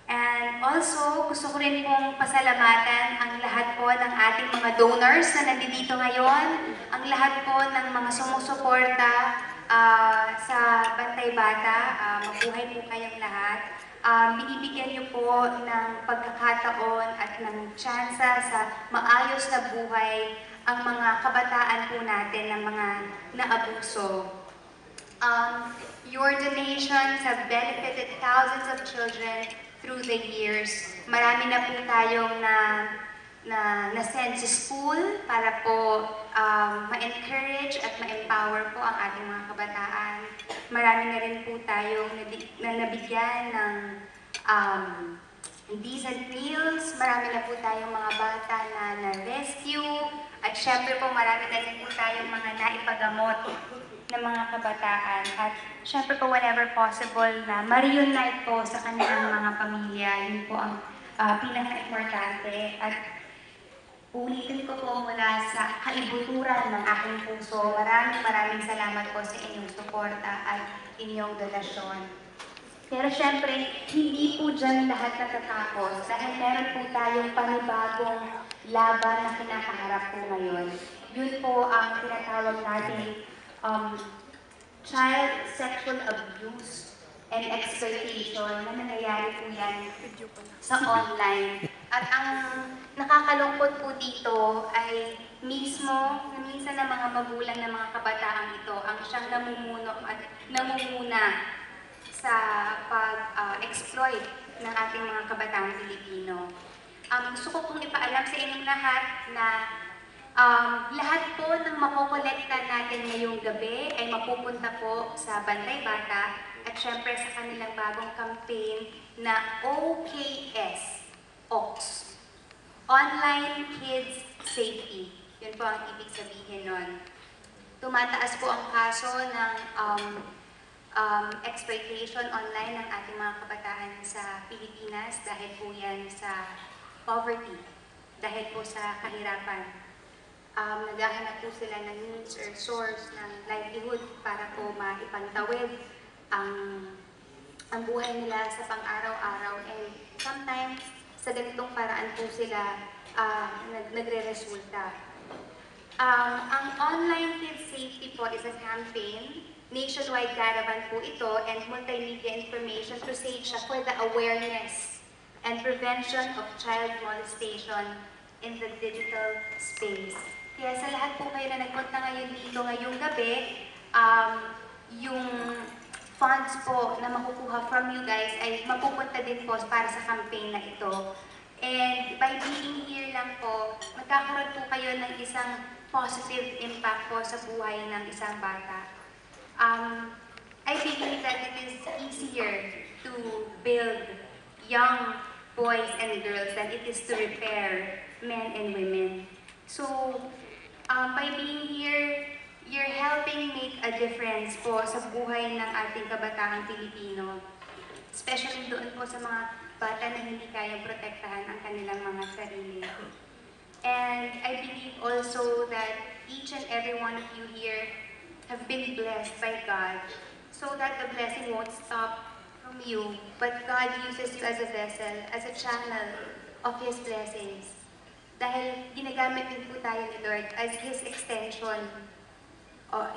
And also, gusto ko rin pong pasalamatan ang lahat po ng ating mga donors na nandito ngayon, ang lahat po ng mga sumusuporta sa Bantay Bata. Mabuhay po kayong lahat. Binibigyan niyo po ng pagkakataon at ng tsansa sa maayos na buhay ang mga kabataan po natin ng mga naabuso. Your donations have benefited thousands of children through the years. Marami na po tayong na-send sa school para po ma-encourage at ma-empower po ang ating mga kabataan. Marami na rin po tayong nabigyan ng decent meals. Marami na po tayong mga bata na na-rescue. At syempre po marami na rin po tayong mga naipagamot ng mga kabataan. At syempre po whenever possible na ma-reunite po sa kanilang mga pamilya. Yun po ang pinaka-importante. At ulitin ko po mula sa kaibuturan ng aking puso. Maraming salamat po sa inyong suporta at inyong donasyon. Pero syempre, hindi po dyan lahat natatapos dahil meron po tayong panibagong laban na kinakaharap po ngayon. Yun po ang tinatawag natin child sexual abuse and exploitation na nangyayari po yan sa online. At ang nakakalungkot po dito ay minsan ng mga magulang ng mga kabataang ito ang siyang namumuno at namumuna sa pag-exploit ng ating mga kabataang Pilipino. Gusto ko pong ipaalam sa inyong lahat na lahat po ng makokolekta natin ngayong gabi ay mapupunta po sa Bantay Bata at syempre sa kanilang bagong campaign na OKS, OKS, Online Kids Safety. Yun po ang ibig sabihin nun. Tumataas po ang kaso ng exploitation online ng ating mga kabataan sa Pilipinas dahil po yan sa poverty, dahil po sa kahirapan. Naghahanap po sila ng means or source ng livelihood para po maipantawid ang buhay nila sa pang-araw-araw. And sometimes, sa ganitong paraan po sila nagre-resulta. Ang Online Kids Safety po is a campaign. Nationwide caravan po ito and multimedia information crusade siya for the awareness and prevention of child molestation in the digital space. Kaya sa lahat po kayo na nagpunta ngayon dito ngayong gabi, yung funds po na makukuha from you guys ay mapupunta din po para sa campaign na ito. And by being here lang po, magkakaroon po kayo ng isang positive impact po sa buhay ng isang bata. I believe that it is easier to build young boys and girls than it is to repair men and women. So, by being here, you're helping make a difference po sa buhay ng ating kabataang Pilipino. Especially doon po sa mga bata na hindi kayang protektahan ang kanilang mga sarili. And I believe also that each and every one of you here have been blessed by God so that the blessing won't stop from you, but God uses you as a vessel, as a channel of His blessings. Dahil ginagamit din po tayo ni Lord as His extension,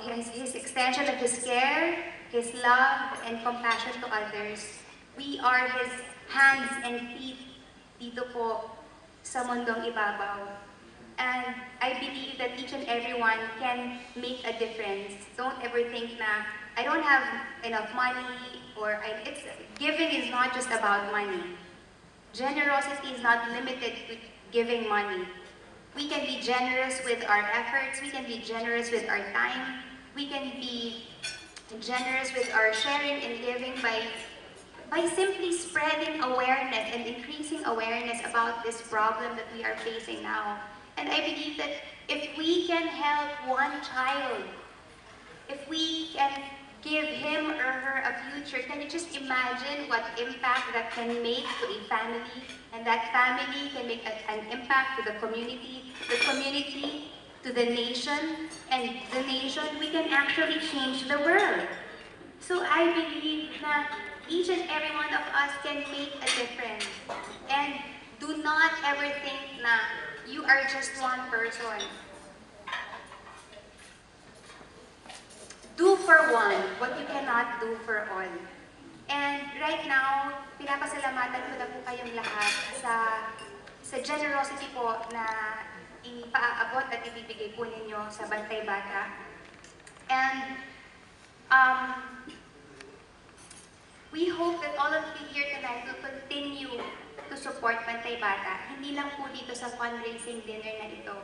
His extension of His care, His love, and compassion to others. We are His hands and feet dito po sa mundong ibabaw. And I believe that each and everyone can make a difference. Don't ever think na, I don't have enough money, or giving is not just about money. Generosity is not limited to giving money. We can be generous with our efforts, we can be generous with our time, we can be generous with our sharing and giving by simply spreading awareness and increasing awareness about this problem that we are facing now. And I believe that if we can help one child, if we can give him or her a future, can you just imagine what impact that can make to a family? And that family can make an impact to the community to the nation, and the nation, we can actually change the world. So I believe that each and every one of us can make a difference. ever think na you are just one person. Do for one what you cannot do for all. And right now, pinapasalamatan ko na po kayong lahat sa generosity po na ipaaabot at ibibigay po ninyo sa Bantay Bata. And we hope that all of you here tonight will continue to support Bantay Bata. Hindi lang po dito sa fundraising dinner na ito,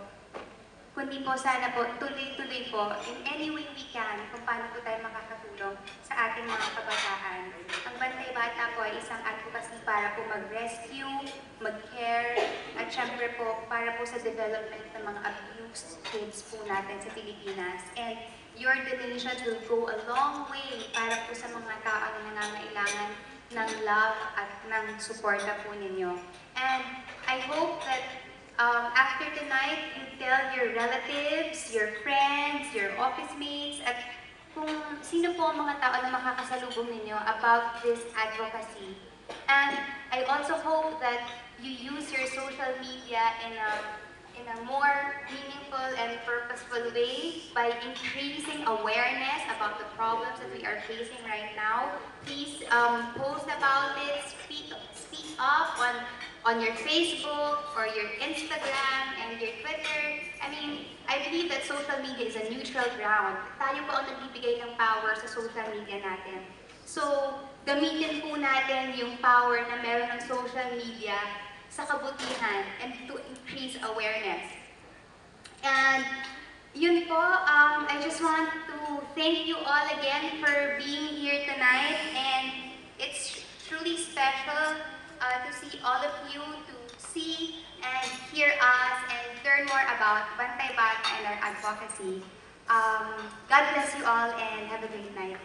kundi po sana po tuloy-tuloy po in any way we can kung paano po tayo makakatulong sa ating mga kabataan. Ang Bantay Bata po ay isang advocacy para po mag-rescue, mag-care, at syempre po para po sa development ng mga abused kids po natin sa Pilipinas. And your donations will go a long way para po sa mga tao na nangangailangan ng love at ng suporta po ninyo. And I hope that after tonight, you tell your relatives, your friends, your office mates, at kung sino po ang mga tao na makakasalubong ninyo about this advocacy. And I also hope that you use your social media in a more meaningful and purposeful way by increasing awareness about the problems that we are facing right now. Please post about it, speak up on your Facebook or your Instagram and your Twitter. I mean, I believe that social media is a neutral ground. Tayo po ang nagbibigay ng power sa social media natin. So, gamitin po natin yung power na meron ng social media sa kabutihan and to increase awareness. And yun po, I just want to thank you all again for being here tonight, and it's truly special to see all of you, to see and hear us and learn more about Bantay Bata and our advocacy. God bless you all and have a great night.